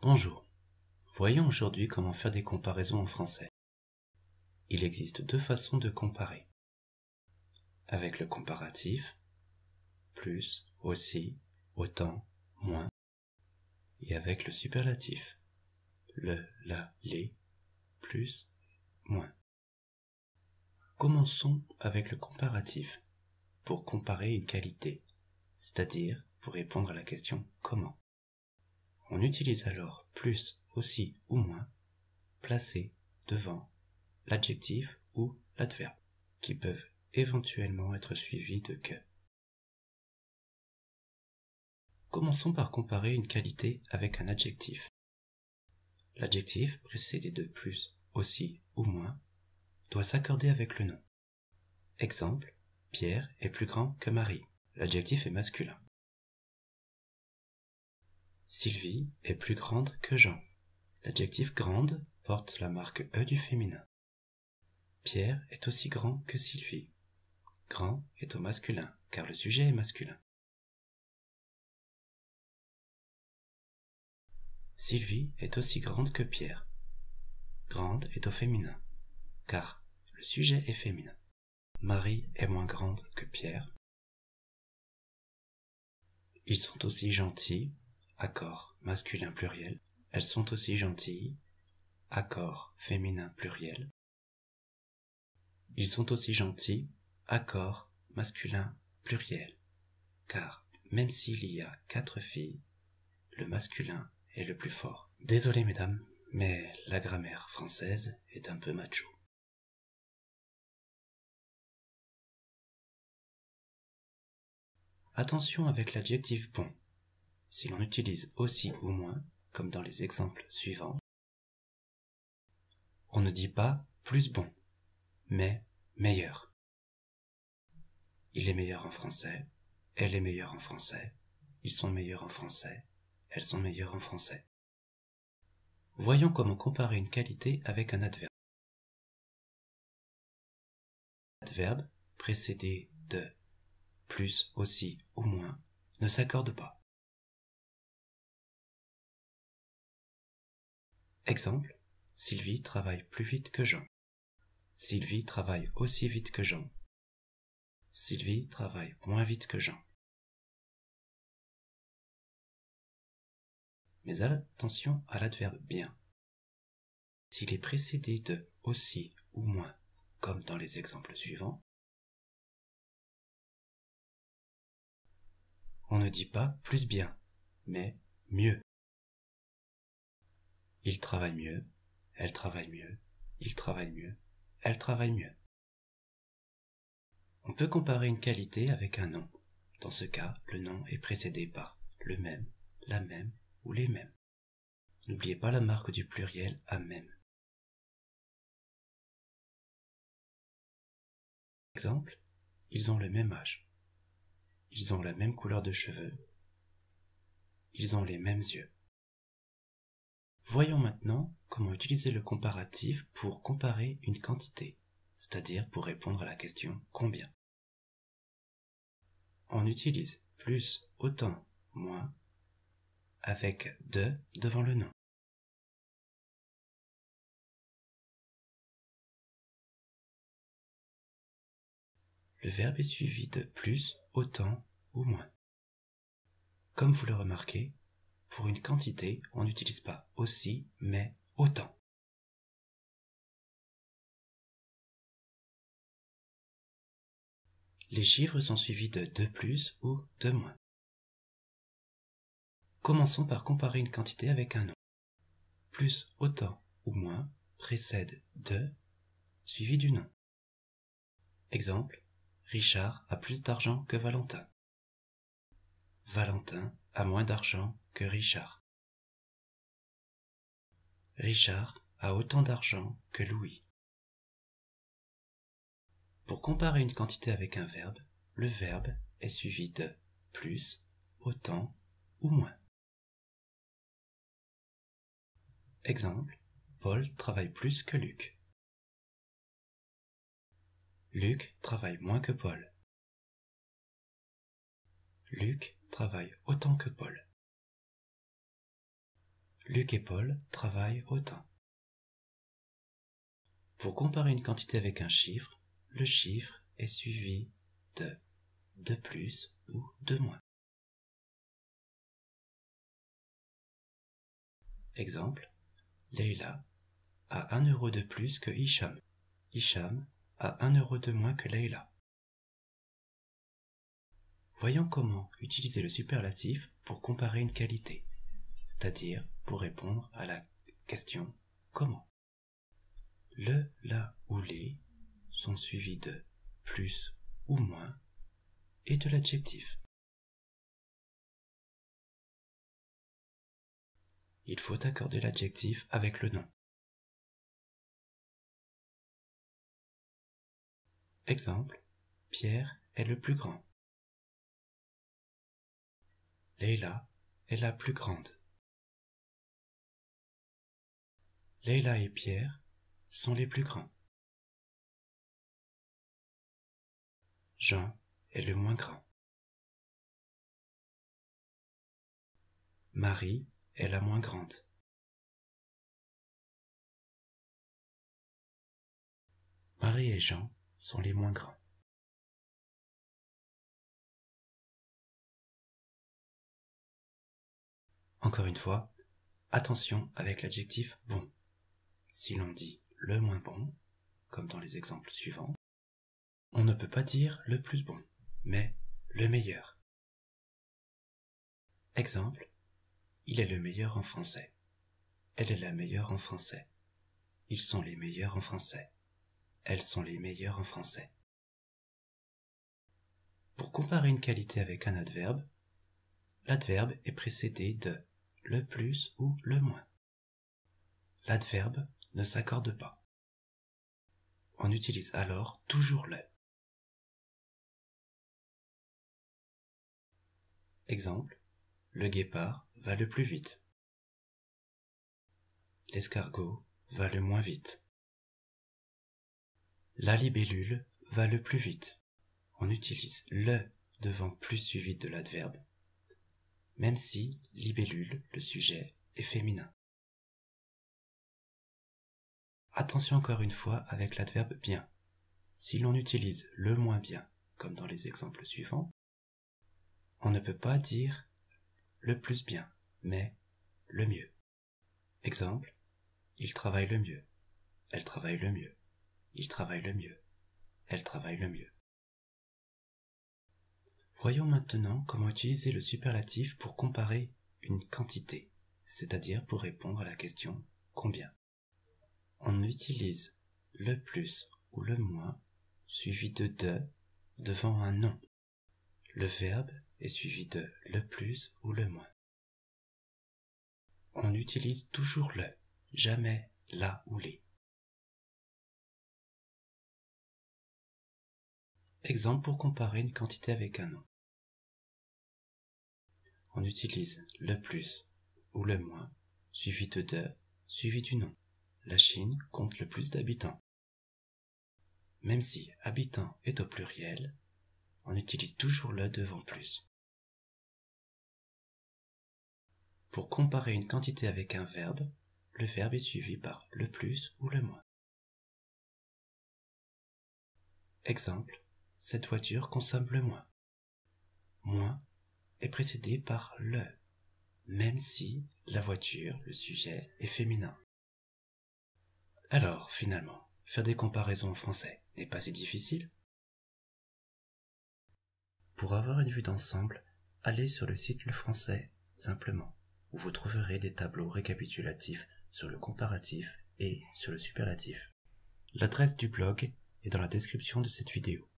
Bonjour, voyons aujourd'hui comment faire des comparaisons en français. Il existe deux façons de comparer. Avec le comparatif, plus, aussi, autant, moins, et avec le superlatif, le, la, les, plus, moins. Commençons avec le comparatif, pour comparer une qualité, c'est-à-dire pour répondre à la question comment. On utilise alors plus, aussi ou moins, placé devant l'adjectif ou l'adverbe, qui peuvent éventuellement être suivis de que. Commençons par comparer une qualité avec un adjectif. L'adjectif, précédé de plus, aussi ou moins, doit s'accorder avec le nom. Exemple, Pierre est plus grand que Marie. L'adjectif est masculin. Sylvie est plus grande que Jean. L'adjectif grande porte la marque E du féminin. Pierre est aussi grand que Sylvie. Grand est au masculin, car le sujet est masculin. Sylvie est aussi grande que Pierre. Grande est au féminin, car le sujet est féminin. Marie est moins grande que Pierre. Ils sont aussi gentils, accord masculin pluriel. Elles sont aussi gentilles, accord féminin pluriel. Ils sont aussi gentils, accord masculin pluriel, car même s'il y a 4 filles, le masculin est le plus fort. Désolé mesdames, mais la grammaire française est un peu macho. Attention avec l'adjectif bon. Si l'on utilise aussi ou moins, comme dans les exemples suivants, on ne dit pas plus bon, mais meilleur. Il est meilleur en français, elle est meilleure en français, ils sont meilleurs en français, elles sont meilleures en français. Voyons comment comparer une qualité avec un adverbe. L'adverbe, précédé de plus, aussi ou moins, ne s'accorde pas. Exemple, Sylvie travaille plus vite que Jean. Sylvie travaille aussi vite que Jean. Sylvie travaille moins vite que Jean. Mais attention à l'adverbe bien. S'il est précédé de aussi ou moins, comme dans les exemples suivants, on ne dit pas plus bien, mais mieux. Il travaille mieux, elle travaille mieux, il travaille mieux, elle travaille mieux. On peut comparer une qualité avec un nom. Dans ce cas, le nom est précédé par le même, la même ou les mêmes. N'oubliez pas la marque du pluriel à même. Exemple, ils ont le même âge. Ils ont la même couleur de cheveux. Ils ont les mêmes yeux. Voyons maintenant comment utiliser le comparatif pour comparer une quantité, c'est-à-dire pour répondre à la question combien. On utilise plus, autant, moins, avec de devant le nom. Le verbe est suivi de plus, autant ou moins. Comme vous le remarquez, pour une quantité, on n'utilise pas aussi, mais autant. Les chiffres sont suivis de plus ou de moins. Commençons par comparer une quantité avec un nom. Plus, autant ou moins précède de, suivi du nom. Exemple, Richard a plus d'argent que Valentin. Valentin a moins d'argent que Richard. Richard a autant d'argent que Louis. Pour comparer une quantité avec un verbe, le verbe est suivi de plus, autant ou moins. Exemple, Paul travaille plus que Luc. Luc travaille moins que Paul. Luc travaille autant que Paul. Luc et Paul travaillent autant. Pour comparer une quantité avec un chiffre, le chiffre est suivi de plus ou de moins. Exemple, Leïla a 1 euro de plus que Hicham. Hicham a 1 euro de moins que Leïla. Voyons comment utiliser le superlatif pour comparer une qualité, c'est-à-dire pour répondre à la question « Comment ?» Le, la ou les sont suivis de plus ou moins et de l'adjectif. Il faut accorder l'adjectif avec le nom. Exemple, Pierre est le plus grand. Leïla est la plus grande. Leïla et Pierre sont les plus grands. Jean est le moins grand. Marie est la moins grande. Marie et Jean sont les moins grands. Encore une fois, attention avec l'adjectif bon. Si l'on dit le moins bon, comme dans les exemples suivants, on ne peut pas dire le plus bon, mais le meilleur. Exemple, il est le meilleur en français. Elle est la meilleure en français. Ils sont les meilleurs en français. Elles sont les meilleures en français. Pour comparer une qualité avec un adverbe, l'adverbe est précédé de le plus ou le moins. L'adverbe ne s'accorde pas. On utilise alors toujours le. Exemple, le guépard va le plus vite. L'escargot va le moins vite. La libellule va le plus vite. On utilise le devant plus suivi de l'adverbe, même si libellule, le sujet, est féminin. Attention encore une fois avec l'adverbe bien. Si l'on utilise le moins bien, comme dans les exemples suivants, on ne peut pas dire le plus bien, mais le mieux. Exemple, il travaille le mieux, elle travaille le mieux, il travaille le mieux, elle travaille le mieux. Voyons maintenant comment utiliser le superlatif pour comparer une quantité, c'est-à-dire pour répondre à la question « Combien ?» On utilise le plus ou le moins suivi de devant un nom. Le verbe est suivi de le plus ou le moins. On utilise toujours le, jamais la ou les. Exemple pour comparer une quantité avec un nom. On utilise le plus ou le moins suivi de suivi du nom. La Chine compte le plus d'habitants. Même si habitant est au pluriel, on utilise toujours le devant plus. Pour comparer une quantité avec un verbe, le verbe est suivi par le plus ou le moins. Exemple, cette voiture consomme le moins. Moins est précédé par le, même si la voiture, le sujet, est féminin. Alors, finalement, faire des comparaisons en français n'est pas si difficile? Pour avoir une vue d'ensemble, allez sur le site Le Français, simplement, où vous trouverez des tableaux récapitulatifs sur le comparatif et sur le superlatif. L'adresse du blog est dans la description de cette vidéo.